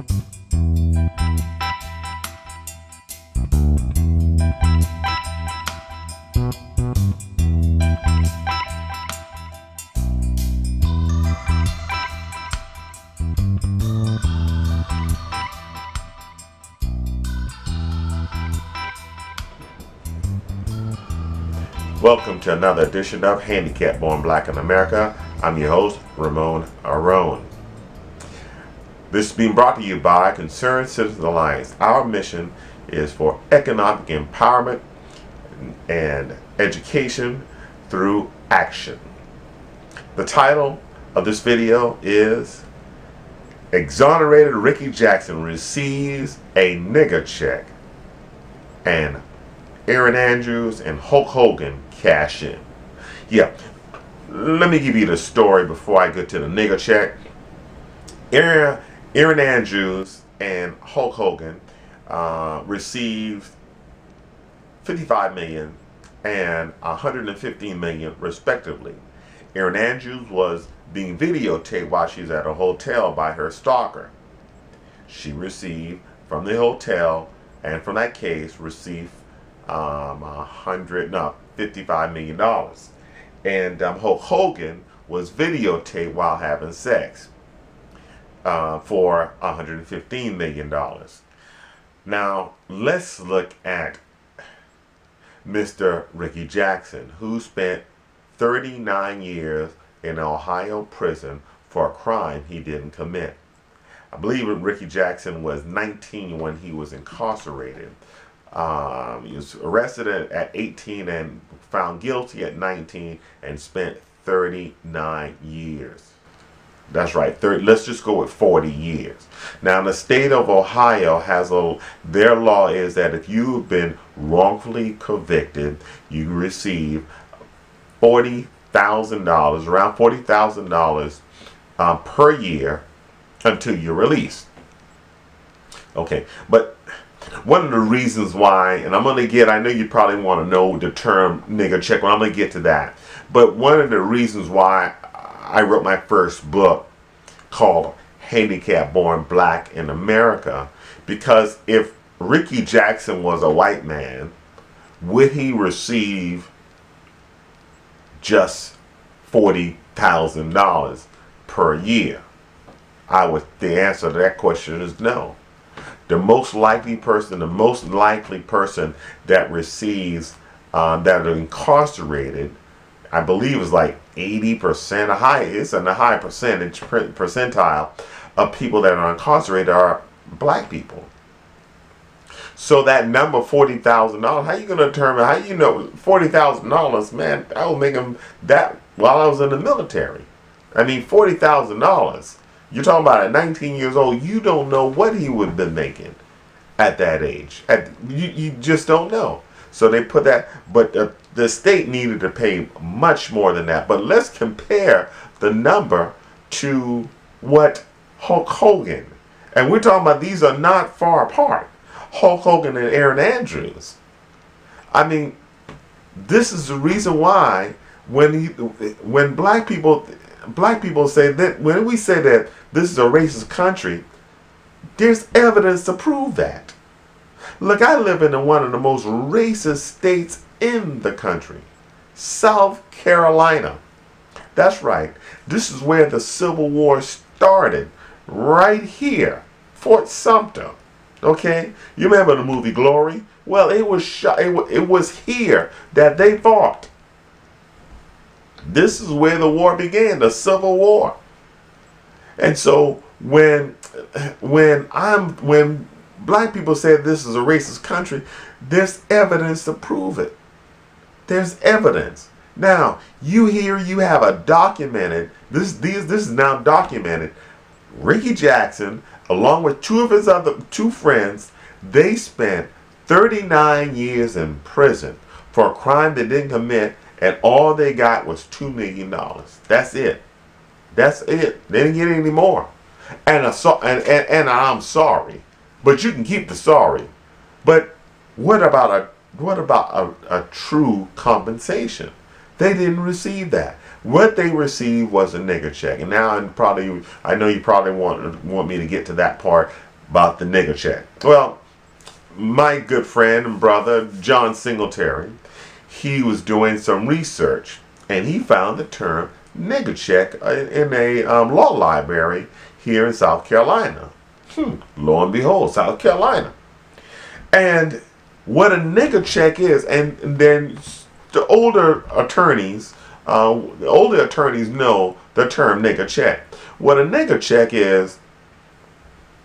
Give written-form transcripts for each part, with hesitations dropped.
Welcome to another edition of Handicap Born Black in America. I'm your host, Ramon Aron. This is being brought to you by Concerned Citizens Alliance. Our mission is for economic empowerment and education through action. The title of this video is Exonerated Ricky Jackson Receives a Nigger Check, and Erin Andrews and Hulk Hogan cash in. Yeah, let me give you the story before I get to the nigger check. Erin Andrews and Hulk Hogan received $55 million and $115 million respectively. Erin Andrews was being videotaped while she's at a hotel by her stalker. She received from the hotel, and from that case received $55 million. And Hulk Hogan was videotaped while having sex for $115 million. Now let's look at Mr. Ricky Jackson, who spent 39 years in an Ohio prison for a crime he didn't commit. I believe Ricky Jackson was 19 when he was incarcerated. He was arrested at 18 and found guilty at 19 and spent 39 years. That's right, let's just go with 40 years. Now, the state of Ohio has their law is that if you've been wrongfully convicted, you receive $40,000, around $40,000 per year until you're released. Okay, but one of the reasons why, and I'm going to get, I know you probably want to know the term nigger check, but I'm going to get to that. But one of the reasons why I wrote my first book called Handicap Born Black in America, because if Ricky Jackson was a white man, would he receive just $40,000 per year? The answer to that question is no. The most likely person that receives, that are incarcerated, I believe is like 80%, it's in a high percentile of people that are incarcerated are black people. So that number, $40,000, how are you going to determine, how you know $40,000, man, I was making that while I was in the military. I mean, $40,000. You're talking about at 19 years old, you don't know what he would have been making at that age. You just don't know. So they put that, but the state needed to pay much more than that. But let's compare the number to what Hulk Hogan, and we're talking about these are not far apart, Hulk Hogan and Erin Andrews. I mean, this is the reason why when black people say that, when we say that this is a racist country, there's evidence to prove that. Look, I live in one of the most racist states in the country, South Carolina. That's right. This is where the Civil War started, right here, Fort Sumter. Okay, you remember the movie Glory? Well, it was here that they fought. This is where the war began, the Civil War. And so when black people say this is a racist country, there's evidence to prove it. There's evidence. Now, you have a documented, this is now documented, Ricky Jackson, along with two of his two friends, they spent 39 years in prison for a crime they didn't commit, and all they got was $2 million. That's it. That's it. They didn't get any more. And I'm sorry, but you can keep the sorry. But what about a true compensation? They didn't receive that. What they received was a nigger check. And now I know you probably want me to get to that part about the nigger check. Well, my good friend and brother, John Singletary, he was doing some research, and he found the term nigger check in a law library here in South Carolina. Lo and behold, South Carolina. And what a nigger check is, and then the older attorneys know the term nigger check. What a nigger check is,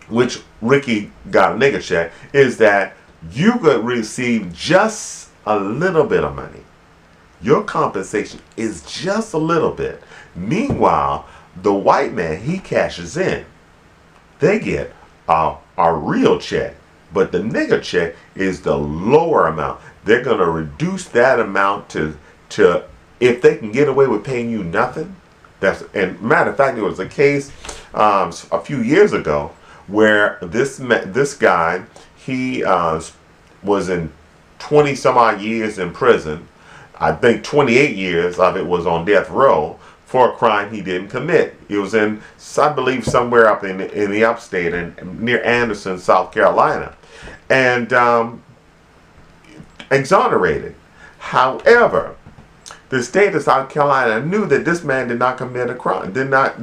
which Ricky got a nigger check, is that you could receive just a little bit of money. Your compensation is just a little bit. Meanwhile, the white man, he cashes in. They get a real check. But the nigger check is the lower amount. They're going to reduce that amount to if they can get away with paying you nothing. And matter of fact, there was a case a few years ago where this guy, he was in 20 some odd years in prison. I think 28 years of it was on death row for a crime he didn't commit. It was in, I believe, somewhere up in the upstate and near Anderson, South Carolina, and exonerated. However, the state of South Carolina knew that this man did not commit a crime.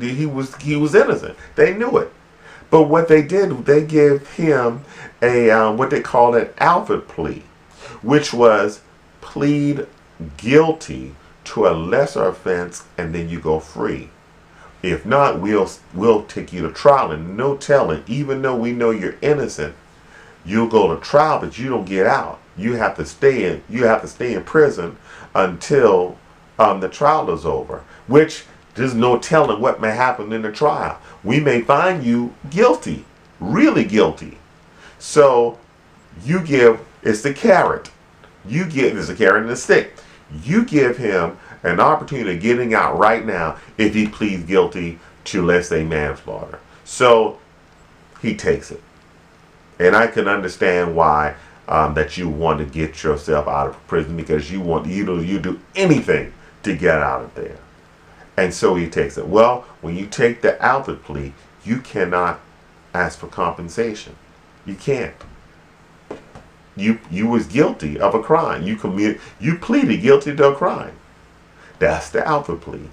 He was innocent. They knew it. But what they did, they gave him a what they call an Alford plea, which was plead guilty to a lesser offense and then you go free. If not, we'll take you to trial, and no telling, even though we know you're innocent, you'll go to trial, but you don't get out. You have to stay in prison until the trial is over, which there's no telling what may happen in the trial. We may find you guilty, really guilty. So it's the carrot. There's a carrot and a stick. You give him an opportunity of getting out right now if he pleads guilty to, let's say, manslaughter. So he takes it. And I can understand why that you want to get yourself out of prison, because you do anything to get out of there. And so he takes it. Well, when you take the Alford plea, you cannot ask for compensation. You can't. You was guilty of a crime. You pleaded guilty to a crime. That's the Alford plea.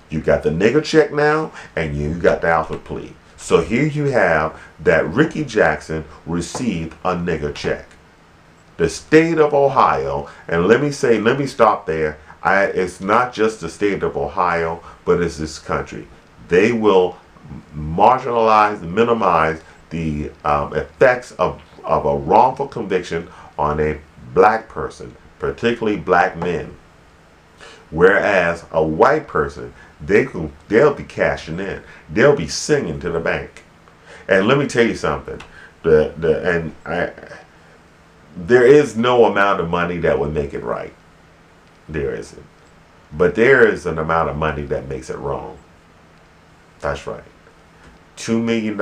You got the nigger check now, and you got the Alford plea. So here you have that Ricky Jackson received a nigger check. The state of Ohio, and let me stop there. It's not just the state of Ohio, but it's this country. They will marginalize, minimize the effects of a wrongful conviction on a black person, particularly black men. Whereas a white person, they'll be cashing in. They'll be singing to the bank. And let me tell you something. There is no amount of money that would make it right. There isn't. But there is an amount of money that makes it wrong. That's right. $2 million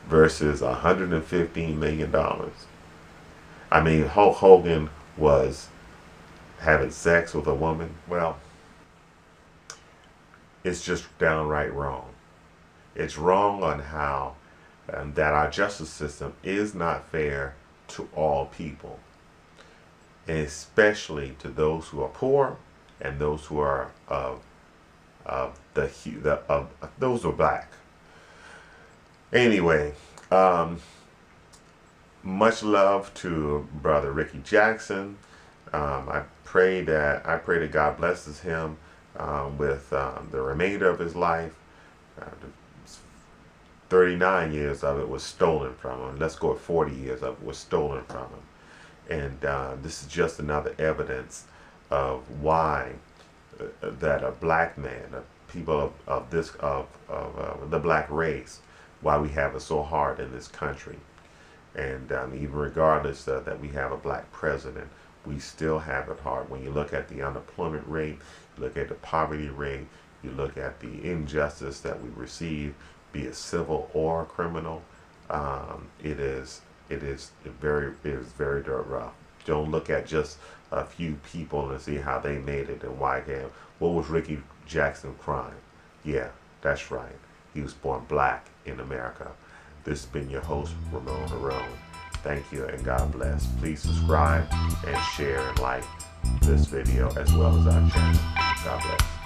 versus $115 million. I mean, Hulk Hogan was having sex with a woman. Well, it's just downright wrong. It's wrong on how that our justice system is not fair to all people, especially to those who are poor and those who are those who are black. Anyway, much love to brother Ricky Jackson. I pray that God blesses him with the remainder of his life. 39 years of it was stolen from him. Let's go at 40 years of it was stolen from him. And this is just another evidence of why that a black man, people of the black race, why we have it so hard in this country. And even regardless that we have a black president, we still have it hard. When you look at the unemployment rate, you look at the poverty rate, you look at the injustice that we receive, be it civil or criminal, it is very rough. Don't look at just a few people and see how they made it and why they. What was Ricky Jackson's crime? Yeah, that's right. He was born black in America. This has been your host, Ramon Arone. Thank you and God bless. Please subscribe and share and like this video as well as our channel. God bless.